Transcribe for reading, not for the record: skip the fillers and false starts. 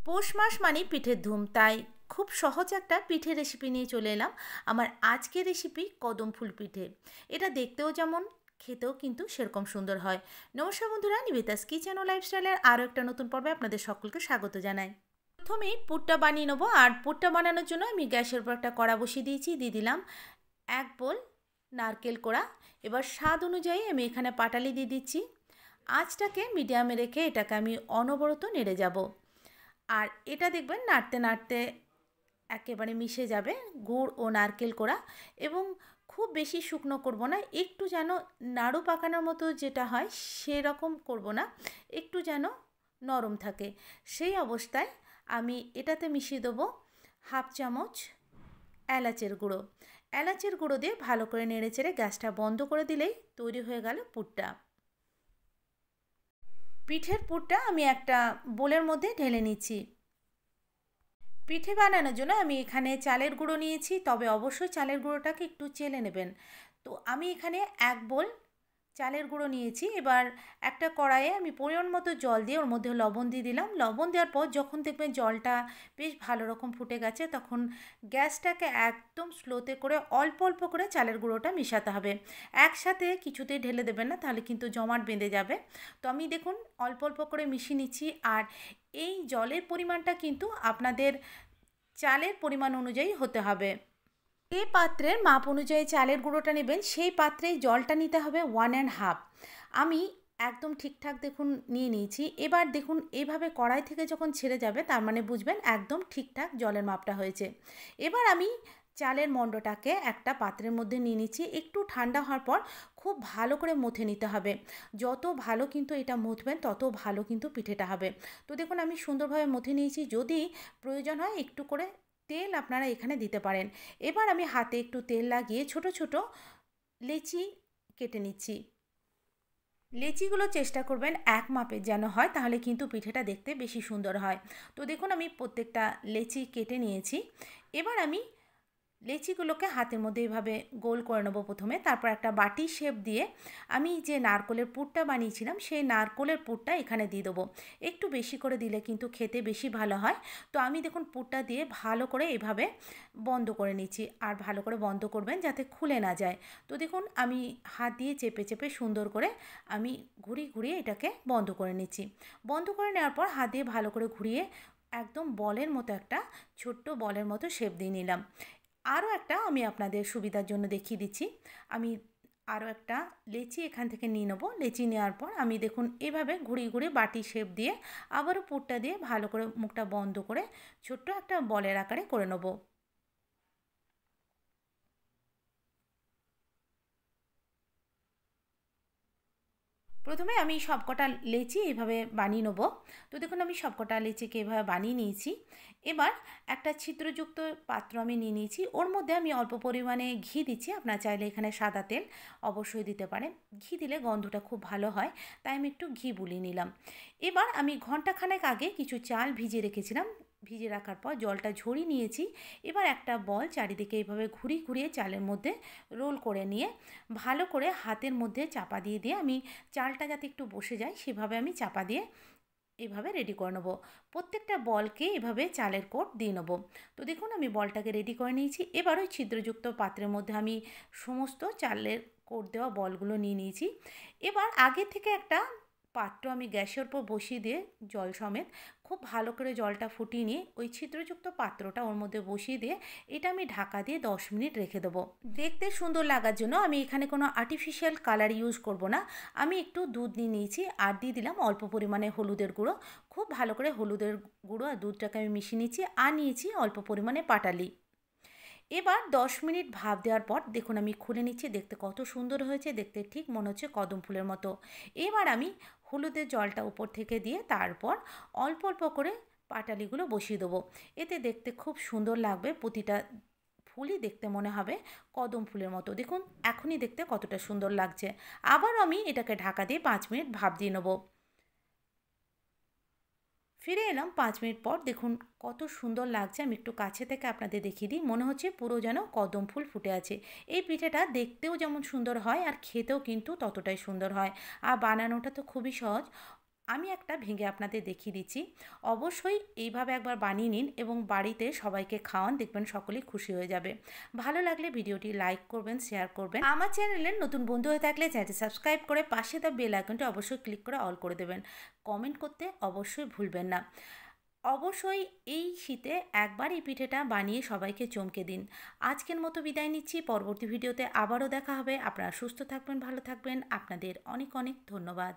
পৌষ মাস মানেই পিঠের ধুম, তাই খুব সহজ একটা পিঠের রেসিপি নিয়ে চলে এলাম। আমার আজকের রেসিপি কদম ফুল পিঠে। এটা দেখতেও যেমন, খেতেও কিন্তু সেরকম সুন্দর হয়। নমস্কার বন্ধুরা, নিবেতাস কিচেন ও লাইফস্টাইলের আরও একটা নতুন পর্বে আপনাদের সকলকে স্বাগত জানাই। প্রথমেই পুরটা বানিয়ে নেবো, আর পুরটা বানানোর জন্য আমি গ্যাসের উপর একটা কড়া বসিয়ে দিয়েছি। দিয়ে দিলাম 1 বোল নারকেল কোড়া। এবার স্বাদ অনুযায়ী আমি এখানে পাটালি দিয়ে দিচ্ছি। আঁচটাকে মিডিয়ামে রেখে এটাকে আমি অনবরত নেড়ে যাব। আর এটা দেখবেন নাড়তে নাড়তে একেবারে মিশে যাবে গুড় ও নারকেল কোড়া। এবং খুব বেশি শুকনো করব না, একটু যেন নাড়ু পাকানোর মতো যেটা হয় সেরকম করব না, একটু যেন নরম থাকে। সেই অবস্থায় আমি এটাতে মিশিয়ে দেবো 1/2 চামচ এলাচের গুঁড়ো। এলাচের গুঁড়ো দিয়ে ভালো করে নেড়ে চেড়ে গ্যাসটা বন্ধ করে দিলেই তৈরি হয়ে গেল পুরটা। পিঠের পুরটা আমি একটা বোলের মধ্যে ঢেলে নিচ্ছি। পিঠে বানানোর জন্য আমি এখানে চালের গুঁড়ো নিয়েছি, তবে অবশ্যই চালের গুঁড়োটাকে একটু চেলে নেবেন। তো আমি এখানে 1 বোল চালের গুঁড়ো নিয়েছি। এবার একটা কড়াইয়ে আমি পরিমাণ মতো জল দিয়ে ওর মধ্যে লবণ দিয়ে দিলাম। লবণ দেওয়ার পর যখন দেখবেন জলটা বেশ ভালো রকম ফুটে গেছে, তখন গ্যাসটাকে একদম স্লোতে করে অল্প অল্প করে চালের গুঁড়োটা মেশাতে হবে। একসাথে কিছুতেই ঢেলে দেবেন না, তাহলে কিন্তু জমাট বেঁধে যাবে। তো আমি দেখুন অল্প অল্প করে মিশিয়ে নিচ্ছি। আর এই জলের পরিমাণটা কিন্তু আপনাদের চালের পরিমাণ অনুযায়ী হতে হবে। যে পাত্রের মাপ অনুযায়ী চালের গুঁড়োটা নেবেন, সেই পাত্রেই জলটা নিতে হবে 1.5। আমি একদম ঠিকঠাক দেখুন নিয়ে নিয়েছি। এবার দেখুন এইভাবে কড়াই থেকে যখন ছেড়ে যাবে, তার মানে বুঝবেন একদম ঠিকঠাক জলের মাপটা হয়েছে। এবার আমি চালের মণ্ডটাকে একটা পাত্রের মধ্যে নিয়ে নিচ্ছি। একটু ঠান্ডা হওয়ার পর খুব ভালো করে মথে নিতে হবে। যত ভালো কিন্তু এটা মথবেন, তত ভালো কিন্তু পিঠেটা হবে। তো দেখুন আমি সুন্দরভাবে মথে নিয়েছি। যদি প্রয়োজন হয় একটু করে তেল আপনারা এখানে দিতে পারেন। এবার আমি হাতে একটু তেল লাগিয়ে ছোট ছোট লেচি কেটে নিচ্ছি। লেচিগুলো চেষ্টা করবেন এক মাপের যেন হয়, তাহলে কিন্তু পিঠেটা দেখতে বেশি সুন্দর হয়। তো দেখুন আমি প্রত্যেকটা লেচি কেটে নিয়েছি। এবার আমি লেচিগুলোকে হাতের মধ্যে এইভাবে গোল করে নেবো প্রথমে। তারপর একটা বাটি শেপ দিয়ে আমি যে নারকোলের পুরটা বানিয়েছিলাম, সেই নারকোলের পুরটা এখানে দিয়ে দেবো। একটু বেশি করে দিলে কিন্তু খেতে বেশি ভালো হয়। তো আমি দেখুন পুরটা দিয়ে ভালো করে এভাবে বন্ধ করে নিচ্ছি। আর ভালো করে বন্ধ করবেন যাতে খুলে না যায়। তো দেখুন আমি হাত দিয়ে চেপে চেপে সুন্দর করে আমি ঘুরিয়ে ঘুরিয়ে এটাকে বন্ধ করে নিচ্ছি। বন্ধ করে নেওয়ার পর হাত দিয়ে ভালো করে ঘুরিয়ে একদম বলের মতো একটা ছোট্ট বলের মতো শেপ দিয়ে নিলাম। আরও একটা আমি আপনাদের সুবিধার জন্য দেখিয়ে দিচ্ছি। আমি আরও একটা লেচি এখান থেকে নিয়ে নেবো। লেচি নেওয়ার পর আমি দেখুন এভাবে ঘুরিয়ে ঘুরিয়ে বাটি শেপ দিয়ে আবারও পুরটা দিয়ে ভালো করে মুখটা বন্ধ করে ছোট্ট একটা বলের আকারে করে নেবো। প্রথমে আমি সবকটা লেচি এইভাবে বানিয়ে নেবো। তো দেখুন আমি সবকটা লেচিকে এভাবে বানিয়ে নিয়েছি। এবার একটা ছিদ্রযুক্ত পাত্র আমি নিয়ে নিয়েছি। ওর মধ্যে আমি অল্প পরিমাণে ঘি দিচ্ছি। আপনারা চাইলে এখানে সাদা তেল অবশ্যই দিতে পারেন। ঘি দিলে গন্ধটা খুব ভালো হয়, তাই আমি একটু ঘি বুলিয়ে নিলাম। এবার আমি ঘন্টাখানেক আগে কিছু চাল ভিজিয়ে রেখেছিলাম। ভিজিয়ে রাখার পর জলটা ঝরিয়ে নিয়েছি। এবার একটা বল চারিদিকে এইভাবে ঘুরিয়ে ঘুরিয়ে চালের মধ্যে রোল করে নিয়ে ভালো করে হাতের মধ্যে চাপা দিয়ে দিয়ে আমি চালটা যাতে একটু বসে যায় সেভাবে আমি চাপা দিয়ে এভাবে রেডি করে নেবো। প্রত্যেকটা বলকে এভাবে চালের কোট দিয়ে নেবো। তো দেখুন আমি বলটাকে রেডি করে নিয়েছি। এবার ওই ছিদ্রযুক্ত পাত্রের মধ্যে আমি সমস্ত চালের কোট দেওয়া বলগুলো নিয়ে নিয়েছি। এবার আগে থেকে একটা পাত্র আমি গ্যাসের উপর বসিয়ে দিয়ে জল সমেত খুব ভালো করে জলটা ফুটিয়ে নিয়ে ওই ছিদ্রযুক্ত পাত্রটা ওর মধ্যে বসিয়ে দিয়ে এটা আমি ঢাকা দিয়ে 10 মিনিট রেখে দেবো। দেখতে সুন্দর লাগার জন্য আমি এখানে কোনো আর্টিফিশিয়াল কালার ইউজ করব না। আমি একটু দুধ নিয়ে নিয়েছি আর দিয়ে দিলাম অল্প পরিমাণে হলুদের গুঁড়ো। খুব ভালো করে হলুদের গুঁড়ো আর দুধটাকে আমি মিশিয়ে নিয়েছি। আর নিয়েছি অল্প পরিমাণে পাটালি। এবার 10 মিনিট ভাপ দেওয়ার পর দেখুন আমি খুলে নিচ্ছি। দেখতে কত সুন্দর হয়েছে, দেখতে ঠিক মনে হচ্ছে কদম ফুলের মতো। এবার আমি হলুদের জলটা উপর থেকে দিয়ে তারপর অল্প অল্প করে পাটালিগুলো বসিয়ে দেবো। এতে দেখতে খুব সুন্দর লাগবে। প্রতিটা ফুলই দেখতে মনে হবে কদম ফুলের মতো। দেখুন এখনই দেখতে কতটা সুন্দর লাগছে। আবার আমি এটাকে ঢাকা দিয়ে 5 মিনিট ভাপ দিয়ে নেবো। ফিরে এলাম 5 মিনিট পর। দেখুন কত সুন্দর লাগছে। আমি একটু কাছে থেকে আপনাদের দেখিয়ে দিই। মনে হচ্ছে পুরো যেন কদম ফুল ফুটে আছে। এই পিঠেটা দেখতেও যেমন সুন্দর হয় আর খেতেও কিন্তু ততটাই সুন্দর হয়। আর বানানোটা তো খুবই সহজ। আমি একটা ভেঙে আপনাদের দেখিয়ে দিচ্ছি। অবশ্যই এইভাবে একবার বানিয়ে নিন এবং বাড়িতে সবাইকে খাওয়ান, দেখবেন সকলেই খুশি হয়ে যাবে। ভালো লাগলে ভিডিওটি লাইক করবেন, শেয়ার করবেন। আমার চ্যানেলের নতুন বন্ধু হয়ে থাকলে চ্যানেলটি সাবস্ক্রাইব করে পাশে দেওয়া বেল আইকনটি অবশ্যই ক্লিক করে অল করে দেবেন। কমেন্ট করতে অবশ্যই ভুলবেন না। অবশ্যই এই শীতে একবার এই পিঠেটা বানিয়ে সবাইকে চমকে দিন। আজকের মতো বিদায় নিচ্ছি, পরবর্তী ভিডিওতে আবারও দেখা হবে। আপনারা সুস্থ থাকবেন, ভালো থাকবেন। আপনাদের অনেক অনেক ধন্যবাদ।